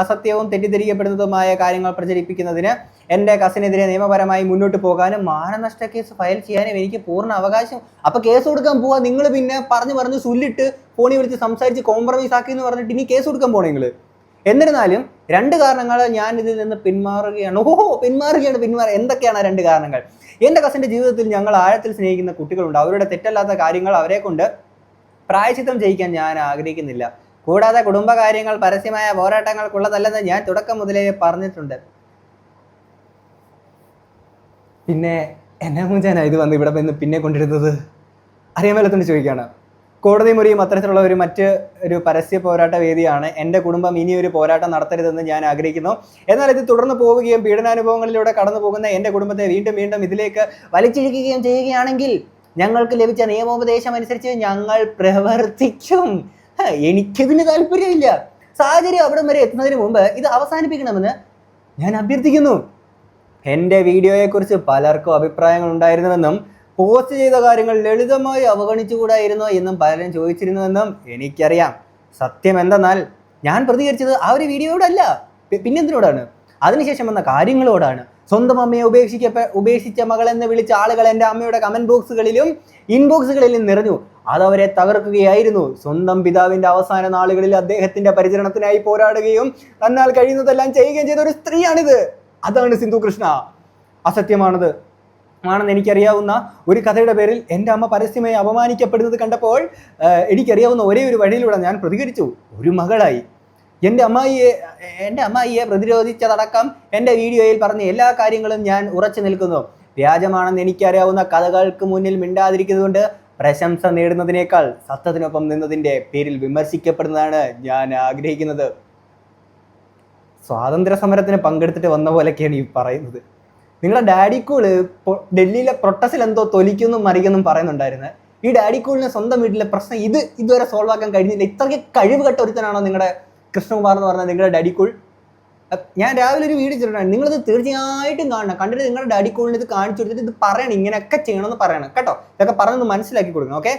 Speaker 1: അസത്യവും തെറ്റിദ്ധരിക്കപ്പെടുന്നതുമായ കാര്യങ്ങൾ പ്രചരിപ്പിക്കുന്നതിന് എൻ്റെ കസിനെതിരെ നിയമപരമായി മുന്നോട്ട് പോകാനും മാനനഷ്ട കേസ് ഫയൽ ചെയ്യാനും എനിക്ക് പൂർണ്ണ അവകാശം. അപ്പൊ കേസ് കൊടുക്കാൻ പോവാ നിങ്ങൾ, പിന്നെ പറഞ്ഞു സുല്ലിട്ട് ഫോണിൽ വിളിച്ച് സംസാരിച്ച് കോംപ്രമൈസ് ആക്കി എന്ന് പറഞ്ഞിട്ട് ഇനി കേസ് കൊടുക്കാൻ പോണേ നിങ്ങൾ. എന്നിരുന്നാലും 2 കാരണങ്ങൾ ഞാൻ ഇതിൽ നിന്ന് പിന്മാറുകയാണ്. പിന്മാറുക. എന്തൊക്കെയാണ് 2 കാരണങ്ങൾ? എൻ്റെ കസിൻ്റെ ജീവിതത്തിൽ ഞങ്ങൾ ആഴത്തിൽ സ്നേഹിക്കുന്ന കുട്ടികളുണ്ട്. അവരുടെ തെറ്റല്ലാത്ത കാര്യങ്ങൾ അവരെ കൊണ്ട് പ്രായശ്ചിത്തം ചെയ്യിക്കാൻ ഞാൻ ആഗ്രഹിക്കുന്നില്ല. കൂടാതെ കുടുംബകാര്യങ്ങൾ പരസ്യമായ പോരാട്ടങ്ങൾക്കുള്ളതല്ലെന്ന് ഞാൻ തുടക്കം മുതലേ പറഞ്ഞിട്ടുണ്ട്. പിന്നെ എന്നാ മുഞ്ചാനാ ഇത് വന്ന് ഇവിടെ നിന്ന് പിന്നെ കൊണ്ടിരുന്നത്? അറിയാൻ മേലത്തോണ്ട് ചോദിക്കുകയാണ്. കോടതി മുറിയും അത്തരത്തിലുള്ള മറ്റൊരു പരസ്യ പോരാട്ട വേദിയാണ്. എൻ്റെ കുടുംബം ഇനിയൊരു പോരാട്ടം നടത്തരുതെന്ന് ഞാൻ ആഗ്രഹിക്കുന്നു. എന്നാൽ ഇത് തുടർന്ന് പോവുകയും പീഡനാനുഭവങ്ങളിലൂടെ കടന്നു പോകുന്ന എൻ്റെ കുടുംബത്തെ വീണ്ടും ഇതിലേക്ക് വലിച്ചിഴക്കുകയും ചെയ്യുകയാണെങ്കിൽ ഞങ്ങൾക്ക് ലഭിച്ച നിയമോപദേശം അനുസരിച്ച് ഞങ്ങൾ പ്രവർത്തിക്കും. എനിക്കിതിന് താല്പര്യമില്ല. സാഹചര്യം അവിടം വരെ എത്തുന്നതിന് മുമ്പ് ഇത് അവസാനിപ്പിക്കണമെന്ന് ഞാൻ അഭ്യർത്ഥിക്കുന്നു. എൻ്റെ വീഡിയോയെക്കുറിച്ച് പലർക്കും അഭിപ്രായങ്ങൾ ഉണ്ടായിരുന്നുവെന്നും പോസ്റ്റ് ചെയ്ത കാര്യങ്ങൾ ലളിതമായി അവഗണിച്ചുകൂടായിരുന്നോ എന്നും പലരും ചോദിച്ചിരുന്നുവെന്നും എനിക്കറിയാം. സത്യം എന്തെന്നാൽ ഞാൻ പ്രതികരിച്ചത് ആ ഒരു വീഡിയോയോടല്ല, പിന്നെന്തിനോടാണ്? അതിനുശേഷം വന്ന കാര്യങ്ങളോടാണ്. സ്വന്തം അമ്മയെ ഉപേക്ഷിച്ച മകളെന്ന് വിളിച്ച ആളുകൾ എൻ്റെ അമ്മയുടെ കമന്റ് ബോക്സുകളിലും ഇൻബോക്സുകളിലും നിറഞ്ഞു. അതവരെ തകർക്കുകയായിരുന്നു. സ്വന്തം പിതാവിൻ്റെ അവസാന നാളുകളിൽ അദ്ദേഹത്തിന്റെ പരിചരണത്തിനായി പോരാടുകയും തന്നാൽ കഴിയുന്നതെല്ലാം ചെയ്യുകയും ചെയ്ത ഒരു സ്ത്രീയാണിത്. അതാണ് സിന്ധു കൃഷ്ണ. അസത്യമാണെന്ന് എനിക്കറിയാവുന്ന ഒരു കഥയുടെ പേരിൽ എൻ്റെ അമ്മ പരസ്യമായി അപമാനിക്കപ്പെടുന്നത് കണ്ടപ്പോൾ എനിക്കറിയാവുന്ന ഒരേ ഒരു വഴിയിലൂടെ ഞാൻ പ്രതികരിച്ചു. ഒരു മകളായി എൻ്റെ അമ്മായിയെ പ്രതിരോധിച്ചതടക്കം എൻ്റെ വീഡിയോയിൽ പറഞ്ഞ എല്ലാ കാര്യങ്ങളും ഞാൻ ഉറച്ചു നിൽക്കുന്നു. വ്യാജമാണെന്ന് എനിക്കറിയാവുന്ന കഥകൾക്ക് മുന്നിൽ മിണ്ടാതിരിക്കുന്നതുകൊണ്ട് പ്രശംസ നേടുന്നതിനേക്കാൾ സത്യത്തിനൊപ്പം നിന്നതിൻ്റെ പേരിൽ വിമർശിക്കപ്പെടുന്നതാണ് ഞാൻ ആഗ്രഹിക്കുന്നത്. സ്വാതന്ത്ര്യ സമരത്തിന് പങ്കെടുത്തിട്ട് വന്ന പോലെയൊക്കെയാണ് ഈ പറയുന്നത്. നിങ്ങളുടെ ഡാഡിക്കൂള് ഡൽഹിയിലെ പ്രൊട്ടസ്റ്റിൽ എന്തോ തൊലിക്കുന്നും മറിക്കുന്നും പറയുന്നുണ്ടായിരുന്നു. ഈ ഡാഡിക്കൂളിന് സ്വന്തം വീട്ടിലെ പ്രശ്നം ഇതുവരെ സോൾവ് ആക്കാൻ കഴിഞ്ഞില്ല. ഇത്രയ്ക്ക് കഴിവ് കെട്ട ഒരുത്തനാണോ നിങ്ങളുടെ കൃഷ്ണകുമാർ എന്ന് പറഞ്ഞാൽ നിങ്ങളുടെ ഡാഡിക്കൂൾ? ഞാൻ രാവിലെ ഒരു വീഡിയോ ചെയ്തിട്ടുണ്ടായിരുന്നു. നിങ്ങളിത് തീർച്ചയായിട്ടും കാണണം. കണ്ടിട്ട് നിങ്ങളുടെ ഡാഡിക്കൂളിന് ഇത് കാണിച്ചു കൊടുത്തിട്ട് ഇത് പറയണം, ഇങ്ങനെയൊക്കെ ചെയ്യണമെന്ന് പറയണം കേട്ടോ. ഇതൊക്കെ പറഞ്ഞൊന്ന് മനസ്സിലാക്കി കൊടുക്കണം. ഓക്കെ.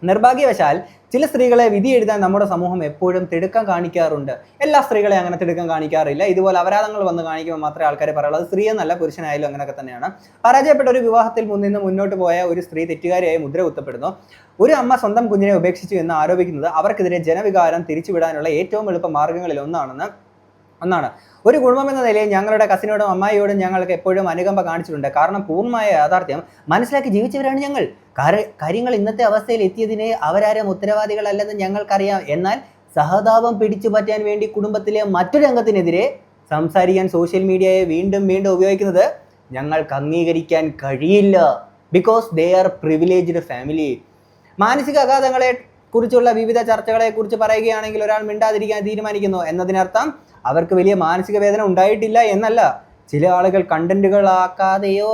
Speaker 1: നിർഭാഗ്യവശാൽ ചില സ്ത്രീകളെ വിധി എഴുതാൻ നമ്മുടെ സമൂഹം എപ്പോഴും തിടുക്കം കാണിക്കാറുണ്ട്. എല്ലാ സ്ത്രീകളെ അങ്ങനെ തിടുക്കം കാണിക്കാറില്ല. ഇതുപോലെ അപരാധങ്ങൾ വന്ന് കാണിക്കുമ്പോൾ മാത്രമേ ആൾക്കാർ പറയുള്ളൂ. അത് സ്ത്രീ എന്നല്ല, പുരുഷനായാലും അങ്ങനെയൊക്കെ തന്നെയാണ്. പരാജയപ്പെട്ട ഒരു വിവാഹത്തിൽ നിന്ന് മുന്നോട്ട് പോയ ഒരു സ്ത്രീ തെറ്റുകാരിയായി മുദ്ര കുത്തപ്പെടുന്നു. ഒരു അമ്മ സ്വന്തം കുഞ്ഞിനെ ഉപേക്ഷിച്ചു എന്ന് ആരോപിക്കുന്നത് അവർക്കെതിരെ ജനവികാരം തിരിച്ചുവിടാനുള്ള ഏറ്റവും എളുപ്പ മാർഗങ്ങളിൽ ഒന്നാണ്. ഒരു കുടുംബം എന്ന നിലയിൽ ഞങ്ങളുടെ കസിനോടും അമ്മായിയോടും ഞങ്ങൾക്ക് എപ്പോഴും അനുകമ്പ കാണിച്ചിട്ടുണ്ട്. കാരണം പൂർണ്ണമായ യാഥാർത്ഥ്യം മനസ്സിലാക്കി ജീവിച്ചവരാണ് ഞങ്ങൾ. കാര്യങ്ങൾ ഇന്നത്തെ അവസ്ഥയിൽ എത്തിയതിന് അവരാരും ഉത്തരവാദികളല്ലെന്ന് ഞങ്ങൾക്കറിയാം. എന്നാൽ സഹതാപം പിടിച്ചു പറ്റാൻ വേണ്ടി കുടുംബത്തിലെ മറ്റൊരു അംഗത്തിനെതിരെ സംസാരിക്കാൻ സോഷ്യൽ മീഡിയയെ വീണ്ടും ഉപയോഗിക്കുന്നത് ഞങ്ങൾക്ക് അംഗീകരിക്കാൻ കഴിയില്ല. Because they are privileged family. മാനസിക ആഘാതങ്ങളെ കുറിച്ചുള്ള വിവിധ ചർച്ചകളെ കുറിച്ച് പറയുകയാണെങ്കിൽ ഒരാൾ മിണ്ടാതിരിക്കാൻ തീരുമാനിക്കുന്നു എന്നതിനർത്ഥം അവർക്ക് വലിയ മാനസിക വേദന ഉണ്ടായിട്ടില്ല എന്നല്ല. ചില ആളുകൾ കണ്ടന്റുകളാക്കാതെയോ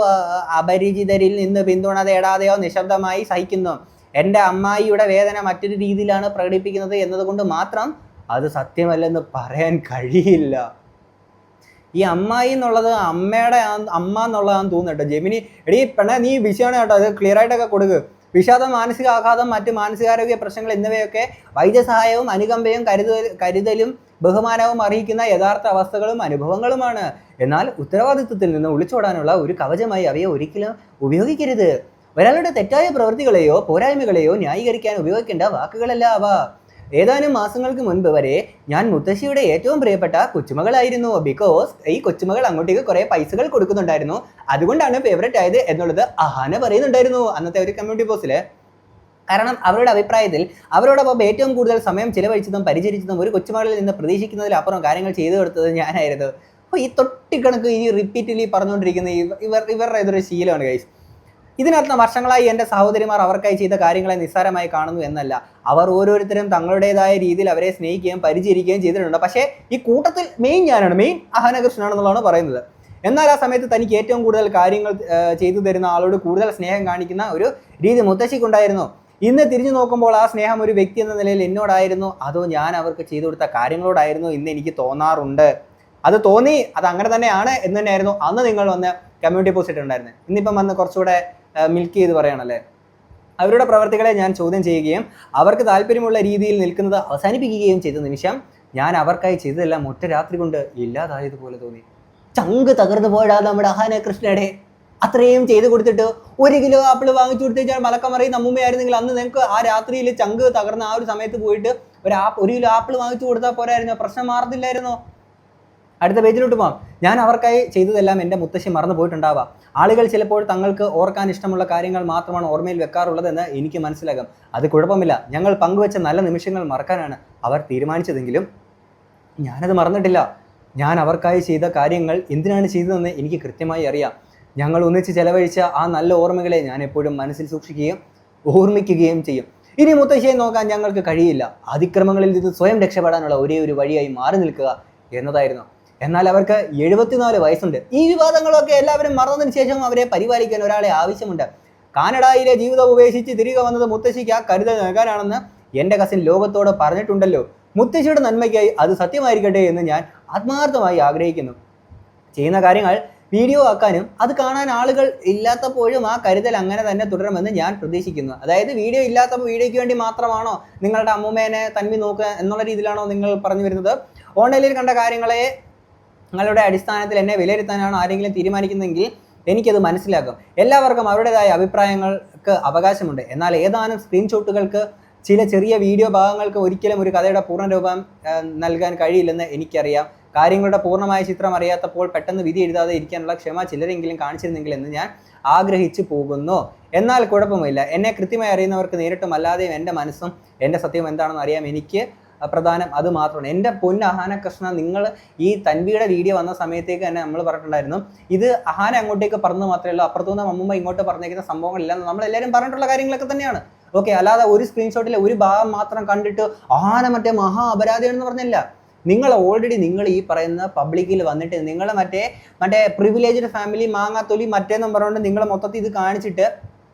Speaker 1: അപരിചിതരിൽ നിന്ന് പിന്തുണ തേടാതെയോ നിശബ്ദമായി സഹിക്കുന്നു. എൻ്റെ അമ്മായിയുടെ വേദന മറ്റൊരു രീതിയിലാണ് പ്രകടിപ്പിക്കുന്നത് എന്നതുകൊണ്ട് മാത്രം അത് സത്യമല്ലെന്ന് പറയാൻ കഴിയില്ല. ഈ അമ്മായി എന്നുള്ളത് അമ്മയുടെ അമ്മ എന്നുള്ളതാണെന്ന് തോന്നുന്നു കേട്ടോ. ജെമിനി എടീ പെണ്ണ നീ വിഷയമാണ് കേട്ടോ, അത് ക്ലിയർ ആയിട്ടൊക്കെ കൊടുക്കുക. വിഷാദം, മാനസികാഘാതം, മറ്റ് മാനസികാരോഗ്യ പ്രശ്നങ്ങൾ എന്നിവയൊക്കെ വൈദ്യസഹായവും അനുകമ്പയും കരുതലും ബഹുമാനവും അറിയിക്കുന്ന യഥാർത്ഥ അവസ്ഥകളും അനുഭവങ്ങളുമാണ്. എന്നാൽ ഉത്തരവാദിത്വത്തിൽ നിന്ന് ഒളിച്ചോടാനുള്ള ഒരു കവചമായി അവയെ ഒരിക്കലും ഉപയോഗിക്കരുത്. ഒരാളുടെ തെറ്റായ പ്രവൃത്തികളെയോ പോരായ്മകളെയോ ന്യായീകരിക്കാൻ ഉപയോഗിക്കേണ്ട വാക്കുകളല്ല അവ. ഏതാനും മാസങ്ങൾക്ക് മുൻപ് വരെ ഞാൻ മുത്തശ്ശിയുടെ ഏറ്റവും പ്രിയപ്പെട്ട കൊച്ചുമകളായിരുന്നു. ബിക്കോസ് ഈ കൊച്ചുമകൾ അങ്ങോട്ടേക്ക് കുറെ പൈസകൾ കൊടുക്കുന്നുണ്ടായിരുന്നു, അതുകൊണ്ടാണ് ഫേവറേറ്റ് ആയത് എന്നുള്ളത് അഹാന പറയുന്നുണ്ടായിരുന്നു അന്നത്തെ ഒരു കമ്മ്യൂണിറ്റി പോസ്റ്റില്. കാരണം അവരുടെ അഭിപ്രായത്തിൽ അവരോടൊപ്പം ഏറ്റവും കൂടുതൽ സമയം ചിലവഴിച്ചതും പരിചരിച്ചതും ഒരു കൊച്ചുമകളിൽ നിന്ന് പ്രതീക്ഷിക്കുന്നതിലപ്പുറം കാര്യങ്ങൾ ചെയ്തു കൊടുത്തത് ഞാനായിരുന്നു. അപ്പോൾ ഈ തൊട്ടിക്കണക്ക് ഈ റിപ്പീറ്റ്ലി പറഞ്ഞുകൊണ്ടിരിക്കുന്ന ഇവരുടെ ഇതൊരു ശീലമാണ് ഗൈസ്. ഇതിനർത്ഥം വർഷങ്ങളായി എൻ്റെ സഹോദരിമാർ അവർക്കായി ചെയ്ത കാര്യങ്ങളെ നിസ്സാരമായി കാണുന്നു എന്നല്ല. അവർ ഓരോരുത്തരും തങ്ങളുടേതായ രീതിയിൽ അവരെ സ്നേഹിക്കുകയും പരിചരിക്കുകയും ചെയ്തിട്ടുണ്ട്. പക്ഷേ ഈ കൂട്ടത്തിൽ ഞാനാണ് മെയിൻ അഹനകൃഷ്ണനാണെന്നുള്ളതാണ് പറയുന്നത്. എന്നാൽ ആ സമയത്ത് തനിക്ക് ഏറ്റവും കൂടുതൽ കാര്യങ്ങൾ ചെയ്തു തരുന്ന ആളോട് കൂടുതൽ സ്നേഹം കാണിക്കുന്ന ഒരു രീതി മുത്തശ്ശിക്കുണ്ടായിരുന്നു. ഇന്ന് തിരിഞ്ഞു നോക്കുമ്പോൾ ആ സ്നേഹം ഒരു വ്യക്തി എന്ന നിലയിൽ എന്നോടായിരുന്നു അതോ ഞാൻ അവർക്ക് ചെയ്തു കൊടുത്ത കാര്യങ്ങളോടായിരുന്നു ഇന്ന് എനിക്ക് തോന്നാറുണ്ട്. അത് തോന്നി, അത് അങ്ങനെ തന്നെയാണ് എന്ന് തന്നെയായിരുന്നു അന്ന് നിങ്ങൾ വന്ന് കമ്മ്യൂണിറ്റി പോസ്റ്റ് ഇട്ടുണ്ടായിരുന്നത്. ഇന്നിപ്പം വന്ന് കുറച്ചുകൂടെ മിൽക്ക് ചെയ്ത് പറയുകയാണല്ലേ. അവരുടെ പ്രവർത്തികളെ ഞാൻ ചോദ്യം ചെയ്യുകയും അവർക്ക് താല്പര്യമുള്ള രീതിയിൽ നിൽക്കുന്നത് അവസാനിപ്പിക്കുകയും ചെയ്ത നിമിഷം ഞാൻ അവർക്കായി ചെയ്തതെല്ലാം ഒറ്റ രാത്രി കൊണ്ട് ഇല്ലാതായതുപോലെ തോന്നി. ചങ്ക് തകർന്നു പോയടാ നമ്മുടെ അഹാന കൃഷ്ണയുടെ. അത്രയും ചെയ്ത് കൊടുത്തിട്ട് 1 കിലോ ആപ്പിൾ വാങ്ങിച്ചു കൊടുത്തേച്ചാൽ മലക്കമറിയുന്ന അമ്മൂമ്മയായിരുന്നെങ്കിൽ അന്ന് നിങ്ങൾക്ക് ആ രാത്രിയിൽ ചങ്ക് തകർന്ന ആ ഒരു സമയത്ത് പോയിട്ട് 1 കിലോ ആപ്പിൾ വാങ്ങിച്ചു കൊടുത്താൽ പോരായിരുന്നോ? പ്രശ്നം മാറത്തില്ലായിരുന്നോ? അടുത്ത പേജിലോട്ട് പോകാം. ഞാൻ അവർക്കായി ചെയ്തതെല്ലാം എൻ്റെ മുത്തശ്ശി മറന്നു പോയിട്ടുണ്ടാവാം. ആളുകൾ ചിലപ്പോൾ തങ്ങൾക്ക് ഓർക്കാൻ ഇഷ്ടമുള്ള കാര്യങ്ങൾ മാത്രമാണ് ഓർമ്മയിൽ വെക്കാറുള്ളതെന്ന് എനിക്ക് മനസ്സിലാകും. അത് കുഴപ്പമില്ല. ഞങ്ങൾ പങ്കുവെച്ച നല്ല നിമിഷങ്ങൾ മറക്കാനാണ് അവർ തീരുമാനിച്ചതെങ്കിലും ഞാനത് മറന്നിട്ടില്ല. ഞാൻ അവർക്കായി ചെയ്ത കാര്യങ്ങൾ എന്തിനാണ് ചെയ്തതെന്ന് എനിക്ക് കൃത്യമായി അറിയാം. ഞങ്ങൾ ഒന്നിച്ച് ചെലവഴിച്ച ആ നല്ല ഓർമ്മകളെ ഞാൻ എപ്പോഴും മനസ്സിൽ സൂക്ഷിക്കുകയും ഓർമ്മിക്കുകയും ചെയ്യും. ഇനി മുത്തശ്ശിയെ നോക്കാൻ ഞങ്ങൾക്ക് കഴിയില്ല. അതിക്രമങ്ങളിൽ നിന്ന് സ്വയം രക്ഷപ്പെടാനുള്ള ഒരേ ഒരു വഴിയായി മാറി നിൽക്കുക എന്നതായിരുന്നു. എന്നാൽ അവർക്ക് 74 വയസ്സുണ്ട്. ഈ വിവാദങ്ങളൊക്കെ എല്ലാവരും മറന്നതിന് ശേഷം അവരെ പരിപാലിക്കാൻ ഒരാളെ ആവശ്യമുണ്ട്. കാനഡയിലെ ജീവിതം ഉപേക്ഷിച്ച് തിരികെ വന്നത് മുത്തശ്ശിക്ക് ആ കരുതൽ നൽകാനാണെന്ന് എൻ്റെ കസിൻ ലോകത്തോട് പറഞ്ഞിട്ടുണ്ടല്ലോ. മുത്തശ്ശിയുടെ നന്മയ്ക്കായി അത് സത്യമായിരിക്കട്ടെ എന്ന് ഞാൻ ആത്മാർത്ഥമായി ആഗ്രഹിക്കുന്നു. ചെയ്യുന്ന കാര്യങ്ങൾ വീഡിയോ ആക്കാനും അത് കാണാൻ ആളുകൾ ഇല്ലാത്തപ്പോഴും ആ കരുതൽ അങ്ങനെ തന്നെ തുടരുമെന്ന് ഞാൻ പ്രതീക്ഷിക്കുന്നു. അതായത് വീഡിയോ ഇല്ലാത്തപ്പോൾ വീഡിയോയ്ക്ക് വേണ്ടി മാത്രമാണോ നിങ്ങളുടെ അമ്മൂമ്മേനെ തന്മി നോക്കുക എന്നുള്ള രീതിയിലാണോ നിങ്ങൾ പറഞ്ഞു വരുന്നത്? ഓൺലൈനിൽ കണ്ട കാര്യങ്ങളെ നിങ്ങളുടെ അടിസ്ഥാനത്തിൽ എന്നെ വിലയിരുത്താനാണ് ആരെങ്കിലും തീരുമാനിക്കുന്നതെങ്കിൽ എനിക്കത് മനസ്സിലാക്കും. എല്ലാവർക്കും അവരുടേതായ അഭിപ്രായങ്ങൾക്ക് അവകാശമുണ്ട്. എന്നാൽ ഏതാനും സ്ക്രീൻഷോട്ടുകൾക്ക് ചില ചെറിയ വീഡിയോ ഭാഗങ്ങൾക്ക് ഒരിക്കലും ഒരു കഥയുടെ പൂർണ്ണരൂപം നൽകാൻ കഴിയില്ലെന്ന് എനിക്കറിയാം. കാര്യങ്ങളുടെ പൂർണ്ണമായ ചിത്രം അറിയാത്തപ്പോൾ പെട്ടെന്ന് വിധി എഴുതാതെ ഇരിക്കാനുള്ള ക്ഷമ ചിലരെങ്കിലും കാണിച്ചിരുന്നെങ്കിൽ എന്ന് ഞാൻ ആഗ്രഹിച്ചു പോകുന്നു. എന്നാൽ കുഴപ്പമില്ല. എന്നെ കൃത്യമായി അറിയുന്നവർക്ക് നേരിട്ടും അല്ലാതെയും എൻ്റെ മനസ്സും എൻ്റെ സത്യവും എന്താണെന്ന് അറിയാം. എനിക്ക് പ്രധാനം അത് മാത്രമാണ്. എൻ്റെ പൊന്ന് അഹാന കൃഷ്ണ, നിങ്ങൾ ഈ തൻവിയുടെ വീഡിയോ വന്ന സമയത്തേക്ക് തന്നെ നമ്മൾ പറഞ്ഞിട്ടുണ്ടായിരുന്നു ഇത് അഹാന അങ്ങോട്ടേക്ക് പറഞ്ഞു മാത്രമേ ഉള്ളൂ, അപ്പുറത്തുനിന്ന് അമ്മൂമ്മ ഇങ്ങോട്ട് പറഞ്ഞേക്കുന്ന സംഭവങ്ങളില്ല നമ്മളെല്ലാവരും പറഞ്ഞിട്ടുള്ള കാര്യങ്ങളൊക്കെ തന്നെയാണ്. ഓക്കെ, അല്ലാതെ ഒരു സ്ക്രീൻഷോട്ടിലെ ഒരു ഭാഗം മാത്രം കണ്ടിട്ട് അഹാന മറ്റേ മഹാ അപരാധിയാണെന്ന് പറഞ്ഞില്ല. നിങ്ങൾ ഓൾറെഡി നിങ്ങൾ ഈ പറയുന്ന പബ്ലിക്കിൽ വന്നിട്ട് നിങ്ങൾ മറ്റേ പ്രിവിലേജ്ഡ് ഫാമിലി മാങ്ങാത്തൊലി മറ്റേന്നും പറഞ്ഞുകൊണ്ട് നിങ്ങൾ മൊത്തത്തിൽ ഇത് കാണിച്ചിട്ട്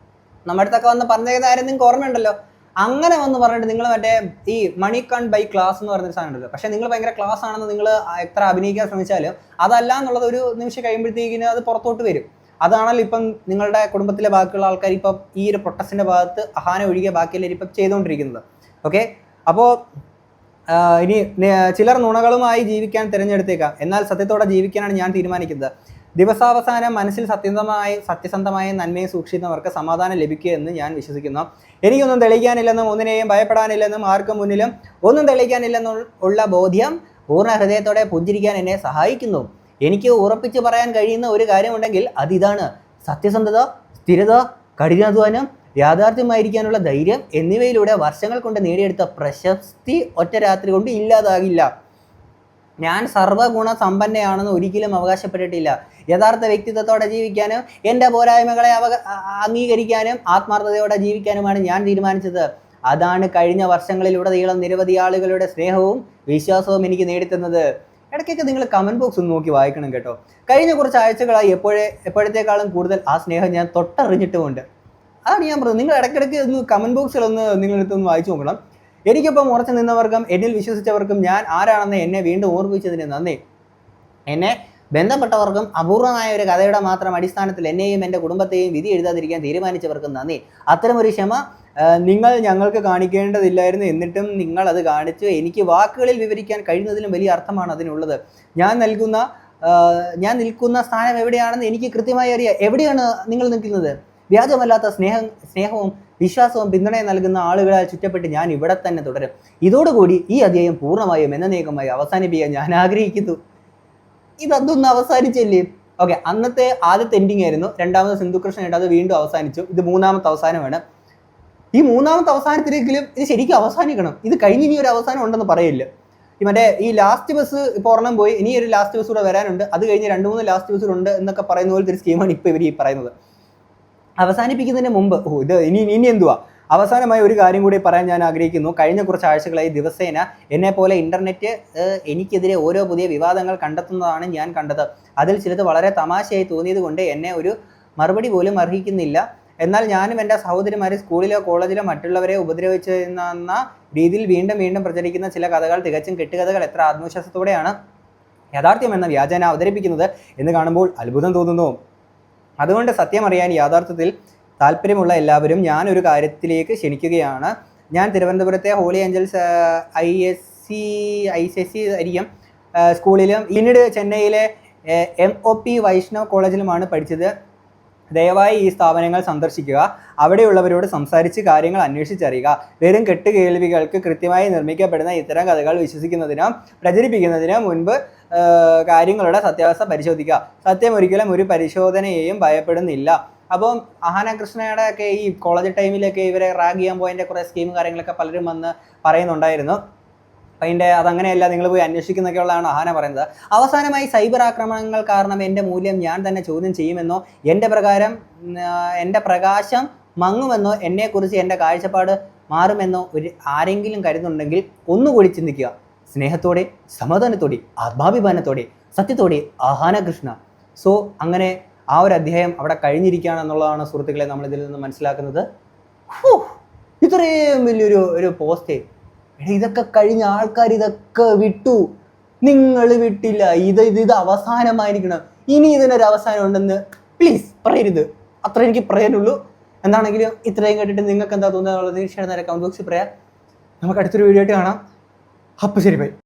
Speaker 1: നമ്മുടെ അടുത്തൊക്കെ വന്ന് പറഞ്ഞേക്കുന്ന നിങ്ങൾക്ക് ഓർമ്മയുണ്ടല്ലോ. അങ്ങനെ വന്ന് പറഞ്ഞിട്ട് നിങ്ങൾ മറ്റേ ഈ മണി കാൺ ബൈ ക്ലാസ് എന്ന് പറഞ്ഞൊരു സാധനം ഉണ്ടല്ലോ. പക്ഷേ നിങ്ങൾ ഭയങ്കര ക്ലാസ് ആണെന്ന് നിങ്ങൾ എത്ര അഭിനയിക്കാൻ ശ്രമിച്ചാലും അതല്ല എന്നുള്ളത് ഒരു നിമിഷം കഴിയുമ്പോഴത്തേക്കിന് അത് പുറത്തോട്ട് വരും. അതാണല്ലോ ഇപ്പം നിങ്ങളുടെ കുടുംബത്തിലെ ബാക്കിയുള്ള ആൾക്കാർ ഇപ്പം ഈ ഒരു പ്രൊട്ടസ്റ്റിൻ്റെ ഭാഗത്ത് അഹാന ഒഴികെ ബാക്കിയെല്ലാവരും ഇപ്പം ചെയ്തുകൊണ്ടിരിക്കുന്നത്. ഓക്കെ, അപ്പോൾ ഇനി ചിലർ നുണകളുമായി ജീവിക്കാൻ തിരഞ്ഞെടുത്തേക്കാം. എന്നാൽ സത്യത്തോടെ ജീവിക്കാനാണ് ഞാൻ തീരുമാനിക്കുന്നത്. ദിവസാവസാനം മനസ്സിൽ സത്യസന്ധമായ നന്മയെ സൂക്ഷിക്കുന്നവർക്ക് സമാധാനം ലഭിക്കുക എന്ന് ഞാൻ വിശ്വസിക്കുന്നു. എനിക്കൊന്നും തെളിയിക്കാനില്ലെന്നും ഒന്നിനെയും ഭയപ്പെടാനില്ലെന്നും ആർക്കും മുന്നിലും ഒന്നും തെളിയിക്കാനില്ലെന്നും ഉള്ള ബോധ്യം പൂർണ്ണ ഹൃദയത്തോടെ പുഞ്ചിരിക്കാൻ എന്നെ സഹായിക്കുന്നു. എനിക്ക് ഉറപ്പിച്ച് പറയാൻ കഴിയുന്ന ഒരു കാര്യമുണ്ടെങ്കിൽ അതിതാണ്: സത്യസന്ധത, സ്ഥിരത, കഠിനാധ്വാനം, യാഥാർത്ഥ്യമായിരിക്കാനുള്ള ധൈര്യം എന്നിവയിലൂടെ വർഷങ്ങൾ കൊണ്ട് നേടിയെടുത്ത പ്രശസ്തി ഒറ്റ രാത്രി കൊണ്ട് ഇല്ലാതാകില്ല. ഞാൻ സർവ്വഗുണ സമ്പന്നയാണെന്ന് ഒരിക്കലും അവകാശപ്പെട്ടിട്ടില്ല. യഥാർത്ഥ വ്യക്തിത്വത്തോടെ ജീവിക്കാനും എൻ്റെ പോരായ്മകളെ അംഗീകരിക്കാനും ആത്മാർത്ഥതയോടെ ജീവിക്കാനുമാണ് ഞാൻ തീരുമാനിച്ചത്. അതാണ് കഴിഞ്ഞ വർഷങ്ങളിലുടനീളം നിരവധി ആളുകളുടെ സ്നേഹവും വിശ്വാസവും എനിക്ക് നേടിത്തന്നത്. ഇടയ്ക്കൊക്കെ നിങ്ങൾ കമൻറ്റ് ബോക്സ് ഒന്ന് നോക്കി വായിക്കണം കേട്ടോ. കഴിഞ്ഞ കുറച്ച് ആഴ്ചകളായി എപ്പോഴത്തേക്കാളും കൂടുതൽ ആ സ്നേഹം ഞാൻ തൊട്ടറിഞ്ഞിട്ടുമുണ്ട്. അതാണ് ഞാൻ പറഞ്ഞത്. നിങ്ങൾ ഇടയ്ക്കിടയ്ക്ക് ഒന്ന് കമൻറ്റ് ബോക്സിലൊന്ന് നിങ്ങളെടുത്തൊന്ന് വായിച്ചു നോക്കണം. എനിക്കൊപ്പം ഉറച്ചു നിന്നവർക്കും എന്നിൽ വിശ്വസിച്ചവർക്കും ഞാൻ ആരാണെന്ന് എന്നെ വീണ്ടും ഓർമ്മിച്ചതിന് നന്ദി. എന്നെ ബന്ധപ്പെട്ടവർക്കും അപൂർവമായ ഒരു കഥയുടെ മാത്രം അടിസ്ഥാനത്തിൽ എന്നെയും എൻ്റെ കുടുംബത്തെയും വിധി എഴുതാതിരിക്കാൻ തീരുമാനിച്ചവർക്കും നന്ദി. അത്തരമൊരു ക്ഷമ നിങ്ങൾ ഞങ്ങൾക്ക് കാണിക്കേണ്ടതില്ലായിരുന്നു. എന്നിട്ടും നിങ്ങൾ അത് കാണിച്ചു. എനിക്ക് വാക്കുകളിൽ വിവരിക്കാൻ കഴിയുന്നതിലും വലിയ അർത്ഥമാണ് അതിനുള്ളത്. ഞാൻ നിൽക്കുന്ന സ്ഥാനം എവിടെയാണെന്ന് എനിക്ക് കൃത്യമായി അറിയാം. എവിടെയാണ് നിങ്ങൾ നിൽക്കുന്നത്? വ്യാജമല്ലാത്ത സ്നേഹവും വിശ്വാസവും പിന്തുണയും നൽകുന്ന ആളുകളാൽ ചുറ്റപ്പെട്ട് ഞാൻ ഇവിടെ തന്നെ തുടരും. ഇതോടുകൂടി ഈ അധ്യായം പൂർണ്ണമായും എന്നേക്കുമായി അവസാനിപ്പിക്കാൻ ഞാൻ ആഗ്രഹിക്കുന്നു. ഇതൊന്നും അവസാനിച്ചില്ലേ? ഓക്കെ, അന്നത്തെ ആദ്യത്തെ എൻഡിങ് ആയിരുന്നു. രണ്ടാമത് സിന്ധുകൃഷ്ണനായിട്ട് അത് വീണ്ടും അവസാനിച്ചു. ഇത് മൂന്നാമത്തെ അവസാനമാണ്. ഈ മൂന്നാമത്തെ അവസാനത്തിലെങ്കിലും ഇത് ശരിക്കും അവസാനിക്കണം. ഇത് കഴിഞ്ഞ് ഇനി ഒരു അവസാനം ഉണ്ടെന്ന് പറയില്ല. ഈ ലാസ്റ്റ് ബസ് ഇപ്പോൾ ഒരെണ്ണം പോയി, ഇനി ഒരു ലാസ്റ്റ് ബസ് കൂടെ വരാനുണ്ട്. അത് കഴിഞ്ഞ് 2-3 ലാസ്റ്റ് ബസ്സുകളുണ്ട് എന്നൊക്കെ പറയുന്ന പോലത്തെ ഒരു സ്കീമാണ് ഇപ്പോൾ ഇവർ ഈ പറയുന്നത്. അവസാനിപ്പിക്കുന്നതിന് മുമ്പ് ഇത് ഇനി എന്തുവാ അവസാനമായി ഒരു കാര്യം കൂടി പറയാൻ ഞാൻ ആഗ്രഹിക്കുന്നു. കഴിഞ്ഞ കുറച്ച് ആഴ്ചകളായി ദിവസേന എന്നെപ്പോലെ ഇൻ്റർനെറ്റ് എനിക്കെതിരെ ഓരോ പുതിയ വിവാദങ്ങൾ കണ്ടെത്തുന്നതാണ് ഞാൻ കണ്ടത്. അതിൽ ചിലത് വളരെ തമാശയായി തോന്നിയത് കൊണ്ട് എന്നെ ഒരു മറുപടി പോലും അർഹിക്കുന്നില്ല. എന്നാൽ ഞാനും എൻ്റെ സഹോദരിമാരും സ്കൂളിലോ കോളേജിലോ മറ്റുള്ളവരെ ഉപദ്രവിച്ചെന്ന രീതിയിൽ വീണ്ടും വീണ്ടും പ്രചരിക്കുന്ന ചില കഥകൾ, തികച്ചും കെട്ടുകഥകൾ, എത്ര ആത്മവിശ്വാസത്തോടെയാണ് യാഥാർത്ഥ്യമെന്ന വ്യാജേന അവതരിപ്പിക്കുന്നത് എന്ന് കാണുമ്പോൾ അത്ഭുതം തോന്നുന്നു. അതുകൊണ്ട് സത്യം അറിയാൻ യാഥാർത്ഥ്യത്തിൽ താല്പര്യമുള്ള എല്ലാവരും ഞാനൊരു കാര്യത്തിലേക്ക് ക്ഷണിക്കുകയാണ്. ഞാൻ തിരുവനന്തപുരത്തെ ഹോളി ഏഞ്ചൽസ് ISC ആയിരിക്കും സ്കൂളിലും പിന്നീട് ചെന്നൈയിലെ MOP വൈഷ്ണവ് കോളേജിലുമാണ് പഠിച്ചത്. ദയവായി ഈ സ്ഥാപനങ്ങൾ സന്ദർശിക്കുക, അവിടെയുള്ളവരോട് സംസാരിച്ച് കാര്യങ്ങൾ അന്വേഷിച്ചറിയുക. വെറും കെട്ടുകേൾവികൾക്ക് കൃത്യമായി നിർമ്മിക്കപ്പെടുന്ന ഇത്തരം കഥകൾ വിശ്വസിക്കുന്നതിനും പ്രചരിപ്പിക്കുന്നതിനും മുൻപ് കാര്യങ്ങളുടെ സത്യാവസ്ഥ പരിശോധിക്കുക. സത്യം ഒരിക്കലും ഒരു പരിശോധനയെയും ഭയപ്പെടുന്നില്ല. അപ്പം അഹാന കൃഷ്ണയുടെ ഒക്കെ ഈ കോളേജ് ടൈമിലൊക്കെ ഇവരെ റാഗ് ചെയ്യാൻ പോയതിൻ്റെ കുറേ സ്കീം കാര്യങ്ങളൊക്കെ പലരും വന്ന് പറയുന്നുണ്ടായിരുന്നു. അതിൻ്റെ അതങ്ങനെയല്ല, നിങ്ങൾ പോയി അന്വേഷിക്കുന്നൊക്കെയുള്ളതാണ് അഹാന പറയുന്നത്. അവസാനമായി, സൈബർ ആക്രമണങ്ങൾ കാരണം എൻ്റെ മൂല്യം ഞാൻ തന്നെ ചോദ്യം ചെയ്യുമെന്നോ, എൻ്റെ പ്രകാശം മങ്ങുമെന്നോ, എന്നെക്കുറിച്ച് എൻ്റെ കാഴ്ചപ്പാട് മാറുമെന്നോ ആരെങ്കിലും കരുതുന്നുണ്ടെങ്കിൽ ഒന്നുകൂടി ചിന്തിക്കുക. സ്നേഹത്തോടെ, സമാധാനത്തോടെ, ആത്മാഭിമാനത്തോടെ, സത്യത്തോടെ, അഹാന കൃഷ്ണ. സോ അങ്ങനെ ആ ഒരു അധ്യായം അവിടെ കഴിഞ്ഞിരിക്കുകയാണ് എന്നുള്ളതാണ് സുഹൃത്തുക്കളെ നമ്മളിതിൽ നിന്ന് മനസ്സിലാക്കുന്നത്. ഇത്രയും വലിയൊരു പോസ്റ്റ്. ഇതൊക്കെ കഴിഞ്ഞ ആൾക്കാർ ഇതൊക്കെ വിട്ടു, നിങ്ങൾ വിട്ടില്ല. ഇത് അവസാനമായിരിക്കണം. ഇനി ഇതിനൊരു അവസാനം ഉണ്ടെന്ന് പ്ലീസ് പറയരുത്. അത്ര എനിക്ക് പറയാനുള്ളൂ. എന്താണെങ്കിലും ഇത്രയും കേട്ടിട്ട് നിങ്ങൾക്ക് എന്താ തോന്നുന്നത് തീർച്ചയായിട്ടും നേരെ കമന്റ് ബോക്സിൽ പറയാം. നമുക്ക് അടുത്തൊരു വീഡിയോ ആയിട്ട് കാണാം. അപ്പോൾ ശരി, ബൈ.